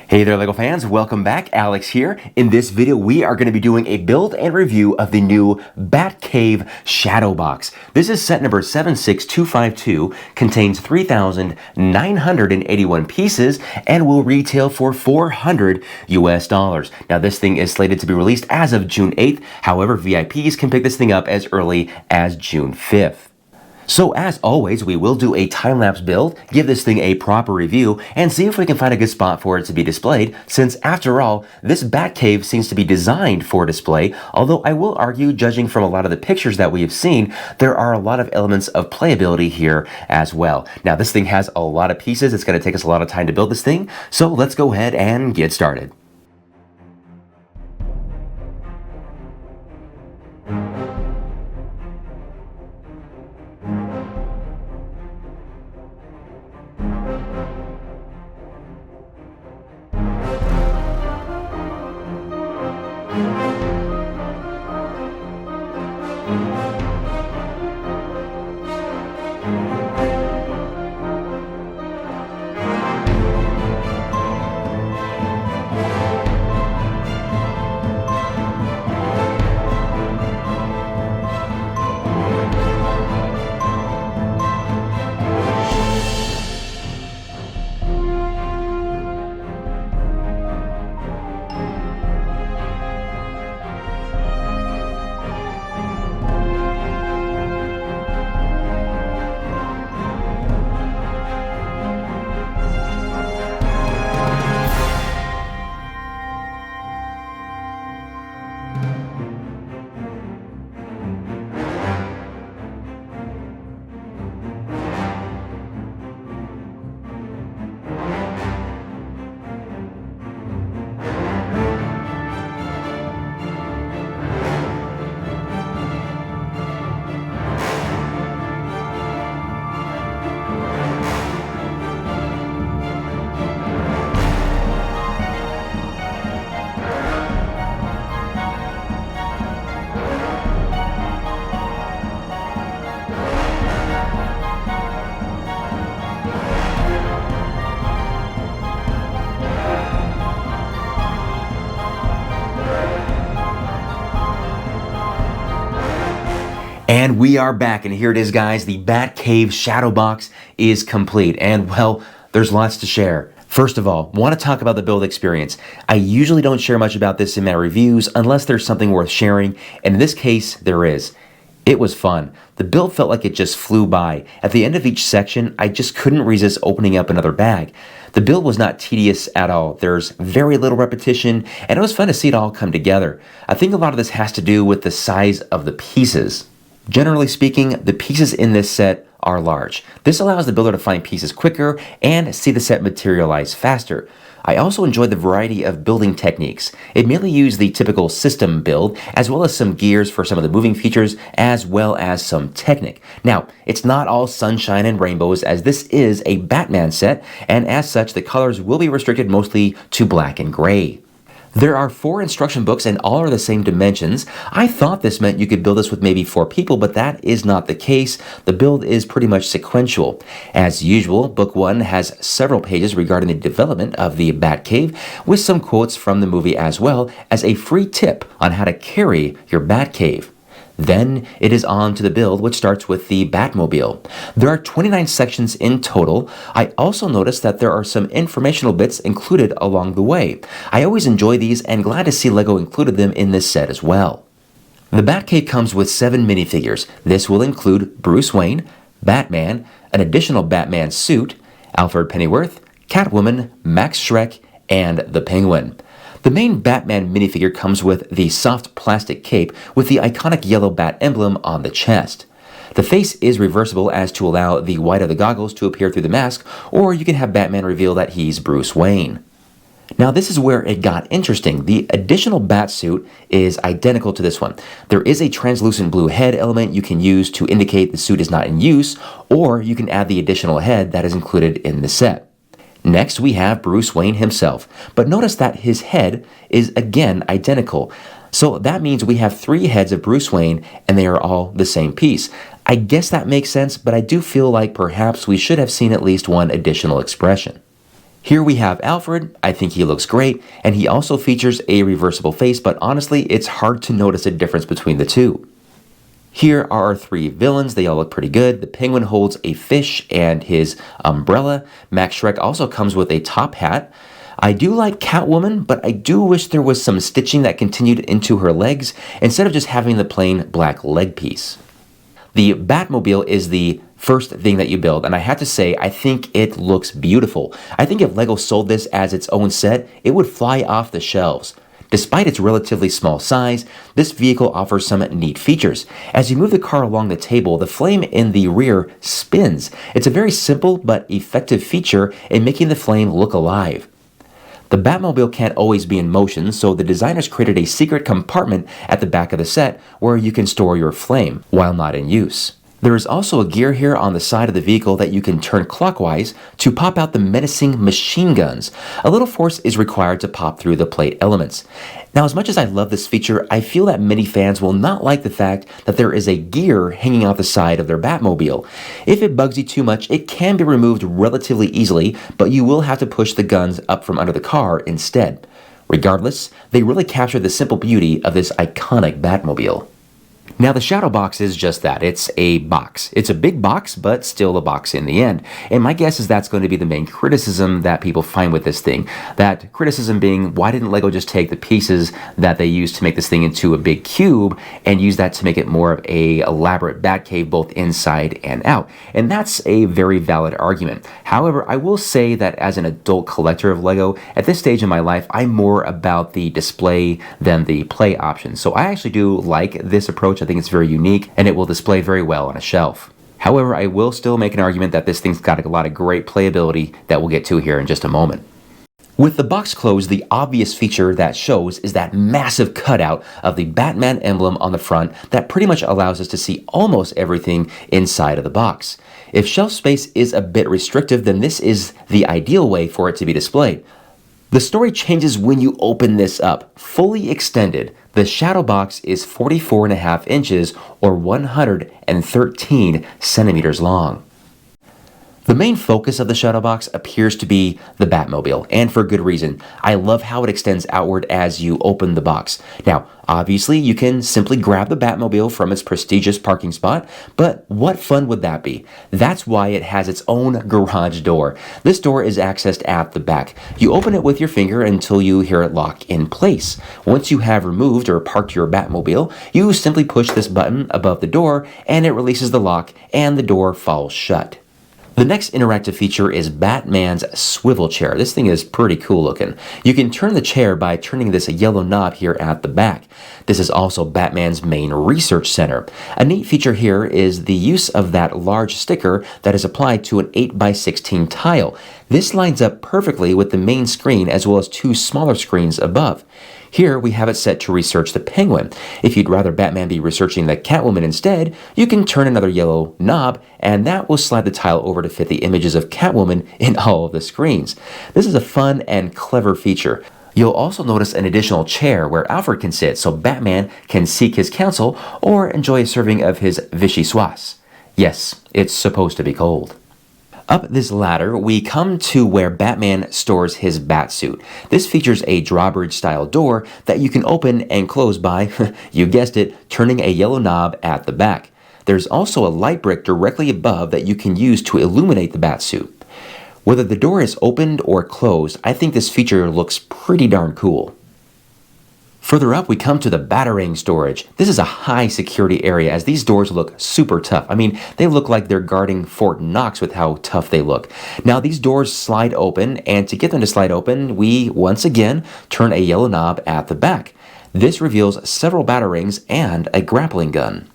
Hey there LEGO fans, welcome back. Alex here. In this video we are going to be doing a build and review of the new Batcave Shadowbox. This is set number 76252, contains 3,981 pieces and will retail for $400 US. Now this thing is slated to be released as of June 8th, however VIPs can pick this thing up as early as June 5th. So as always, we will do a time-lapse build, give this thing a proper review, and see if we can find a good spot for it to be displayed, since after all, this Batcave seems to be designed for display, although I will argue, judging from a lot of the pictures that we have seen, there are a lot of elements of playability here as well. Now this thing has a lot of pieces, it's going to take us a lot of time to build this thing, so let's go ahead and get started. And we are back, and here it is, guys. The Batcave Shadowbox is complete, and well, there's lots to share. First of all, want to talk about the build experience. I usually don't share much about this in my reviews unless there's something worth sharing, and in this case, there is. It was fun. The build felt like it just flew by. At the end of each section, I just couldn't resist opening up another bag. The build was not tedious at all. There's very little repetition, and it was fun to see it all come together. I think a lot of this has to do with the size of the pieces. Generally speaking, the pieces in this set are large. This allows the builder to find pieces quicker and see the set materialize faster. I also enjoyed the variety of building techniques. It mainly used the typical system build, as well as some gears for some of the moving features, as well as some Technic. Now, it's not all sunshine and rainbows, as this is a Batman set, and as such, the colors will be restricted mostly to black and gray. There are 4 instruction books and all are the same dimensions. I thought this meant you could build this with maybe 4 people, but that is not the case. The build is pretty much sequential. As usual, book 1 has several pages regarding the development of the Batcave, with some quotes from the movie as well as a free tip on how to carry your Batcave. Then it is on to the build, which starts with the Batmobile. There are 29 sections in total. I also noticed that there are some informational bits included along the way. I always enjoy these and glad to see LEGO included them in this set as well. The Batcave comes with 7 minifigures. This will include Bruce Wayne, Batman, an additional Batman suit, Alfred Pennyworth, Catwoman, Max Schreck, and the Penguin. The main Batman minifigure comes with the soft plastic cape with the iconic yellow bat emblem on the chest. The face is reversible as to allow the white of the goggles to appear through the mask, or you can have Batman reveal that he's Bruce Wayne. Now this is where it got interesting. The additional bat suit is identical to this one. There is a translucent blue head element you can use to indicate the suit is not in use, or you can add the additional head that is included in the set. Next, we have Bruce Wayne himself, but notice that his head is again identical. So that means we have 3 heads of Bruce Wayne and they are all the same piece. I guess that makes sense, but I do feel like perhaps we should have seen at least one additional expression. Here we have Alfred. I think he looks great, and he also features a reversible face, but honestly, it's hard to notice a difference between the two. Here are our three villains. They all look pretty good. The Penguin holds a fish and his umbrella. Max Schreck also comes with a top hat. I do like Catwoman, but I do wish there was some stitching that continued into her legs instead of just having the plain black leg piece. The Batmobile is the first thing that you build, and I have to say, I think it looks beautiful. I think if LEGO sold this as its own set, it would fly off the shelves. Despite its relatively small size, this vehicle offers some neat features. As you move the car along the table, the flame in the rear spins. It's a very simple but effective feature in making the flame look alive. The Batmobile can't always be in motion, so the designers created a secret compartment at the back of the set where you can store your flame while not in use. There is also a gear here on the side of the vehicle that you can turn clockwise to pop out the menacing machine guns. A little force is required to pop through the plate elements. Now, as much as I love this feature, I feel that many fans will not like the fact that there is a gear hanging out the side of their Batmobile. If it bugs you too much, it can be removed relatively easily, but you will have to push the guns up from under the car instead. Regardless, they really capture the simple beauty of this iconic Batmobile. Now the Shadowbox is just that, it's a box. It's a big box, but still a box in the end. And my guess is that's going to be the main criticism that people find with this thing. That criticism being, why didn't LEGO just take the pieces that they used to make this thing into a big cube and use that to make it more of a elaborate Batcave both inside and out? And that's a very valid argument. However, I will say that as an adult collector of LEGO, at this stage in my life, I'm more about the display than the play option. So I actually do like this approach. I think it's very unique, and it will display very well on a shelf. However, I will still make an argument that this thing's got a lot of great playability that we'll get to here in just a moment. With the box closed, the obvious feature that shows is that massive cutout of the Batman emblem on the front that pretty much allows us to see almost everything inside of the box. If shelf space is a bit restrictive, then this is the ideal way for it to be displayed. The story changes when you open this up. Fully extended, the Shadowbox is 44.5 inches or 113 centimeters long. The main focus of the Shadowbox appears to be the Batmobile, and for good reason. I love how it extends outward as you open the box. Now, obviously, you can simply grab the Batmobile from its prestigious parking spot, but what fun would that be? That's why it has its own garage door. This door is accessed at the back. You open it with your finger until you hear it lock in place. Once you have removed or parked your Batmobile, you simply push this button above the door, and it releases the lock, and the door falls shut. The next interactive feature is Batman's swivel chair. This thing is pretty cool looking. You can turn the chair by turning this yellow knob here at the back. This is also Batman's main research center. A neat feature here is the use of that large sticker that is applied to an 8x16 tile. This lines up perfectly with the main screen as well as two smaller screens above. Here we have it set to research the Penguin. If you'd rather Batman be researching the Catwoman instead, you can turn another yellow knob and that will slide the tile over to fit the images of Catwoman in all of the screens. This is a fun and clever feature. You'll also notice an additional chair where Alfred can sit so Batman can seek his counsel or enjoy a serving of his vichyssoise. Yes, it's supposed to be cold. Up this ladder, we come to where Batman stores his Batsuit. This features a drawbridge-style door that you can open and close by, you guessed it, turning a yellow knob at the back. There's also a light brick directly above that you can use to illuminate the Batsuit. Whether the door is opened or closed, I think this feature looks pretty darn cool. Further up, we come to the Batarang storage. This is a high security area as these doors look super tough. I mean, they look like they're guarding Fort Knox with how tough they look. Now, these doors slide open, and to get them to slide open, we once again turn a yellow knob at the back. This reveals several Batarangs and a grappling gun.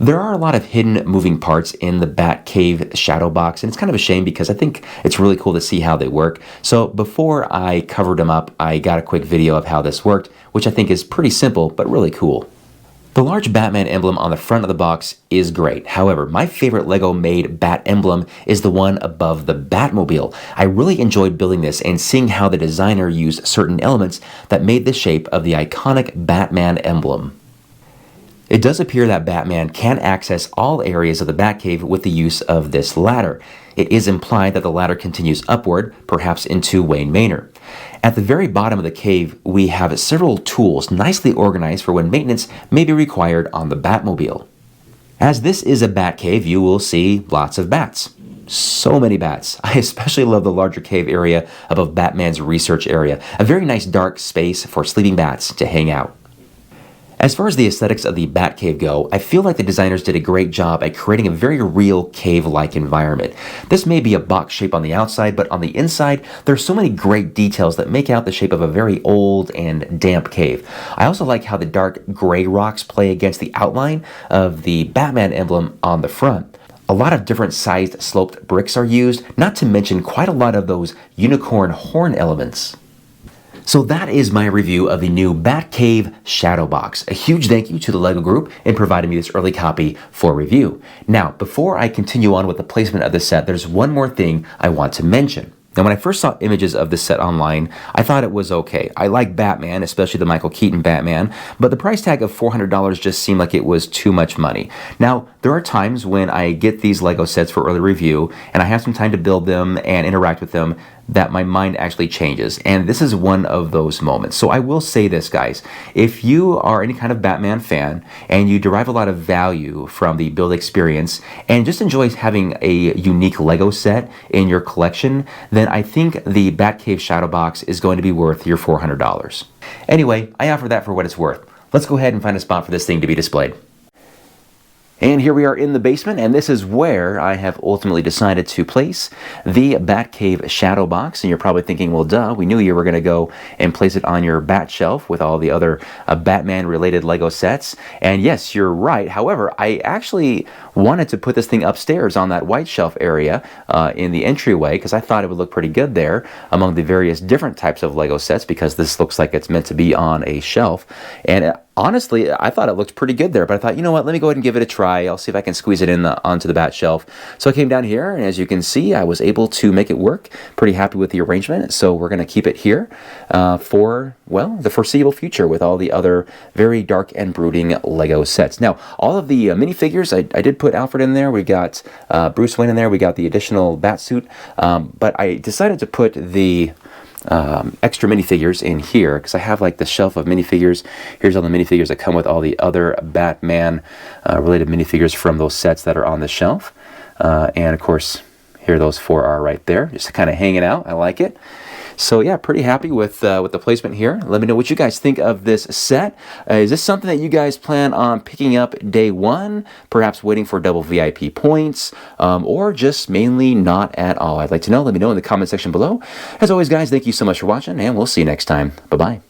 There are a lot of hidden moving parts in the Batcave Shadowbox, and it's kind of a shame because I think it's really cool to see how they work. So before I covered them up, I got a quick video of how this worked, which I think is pretty simple but really cool. The large Batman emblem on the front of the box is great. However, my favorite LEGO-made Bat emblem is the one above the Batmobile. I really enjoyed building this and seeing how the designer used certain elements that made the shape of the iconic Batman emblem. It does appear that Batman can access all areas of the Batcave with the use of this ladder. It is implied that the ladder continues upward, perhaps into Wayne Manor. At the very bottom of the cave, we have several tools nicely organized for when maintenance may be required on the Batmobile. As this is a Batcave, you will see lots of bats. So many bats. I especially love the larger cave area above Batman's research area, a very nice dark space for sleeping bats to hang out. As far as the aesthetics of the Batcave go, I feel like the designers did a great job at creating a very real cave-like environment. This may be a box shape on the outside, but on the inside, there are so many great details that make out the shape of a very old and damp cave. I also like how the dark gray rocks play against the outline of the Batman emblem on the front. A lot of different sized sloped bricks are used, not to mention quite a lot of those unicorn horn elements. So that is my review of the new Batcave Shadowbox. A huge thank you to the LEGO Group in providing me this early copy for review. Now, before I continue on with the placement of the set, there's one more thing I want to mention. Now, when I first saw images of this set online, I thought it was okay. I like Batman, especially the Michael Keaton Batman, but the price tag of $400 just seemed like it was too much money. Now, there are times when I get these LEGO sets for early review, and I have some time to build them and interact with them, that my mind actually changes, and this is one of those moments. So I will say this, guys, if you are any kind of Batman fan and you derive a lot of value from the build experience and just enjoy having a unique LEGO set in your collection, then I think the Batcave Shadowbox is going to be worth your $400. Anyway, I offer that for what it's worth. Let's go ahead and find a spot for this thing to be displayed. And here we are in the basement, and this is where I have ultimately decided to place the Batcave Shadowbox. And you're probably thinking, well, duh, we knew you were going to go and place it on your bat shelf with all the other Batman-related LEGO sets. And yes, you're right. However, I actually wanted to put this thing upstairs on that white shelf area in the entryway because I thought it would look pretty good there among the various different types of LEGO sets, because this looks like it's meant to be on a shelf. And honestly, I thought it looked pretty good there, but I thought, you know what, let me go ahead and give it a try. I'll see if I can squeeze it in onto the bat shelf. So I came down here, and as you can see, I was able to make it work. Pretty happy with the arrangement, so we're going to keep it here for, well, the foreseeable future with all the other very dark and brooding LEGO sets. Now, all of the minifigures, I did put Alfred in there. We got Bruce Wayne in there. We got the additional bat suit, but I decided to put the extra minifigures in here because I have like the shelf of minifigures. Here's all the minifigures that come with all the other Batman related minifigures from those sets that are on the shelf. And of course, here those four are right there, just kind of hanging out. I like it. So yeah, pretty happy with the placement here. Let me know what you guys think of this set. Is this something that you guys plan on picking up day one, perhaps waiting for double VIP points, or just mainly not at all? I'd like to know. Let me know in the comment section below. As always, guys, thank you so much for watching, and we'll see you next time. Bye-bye.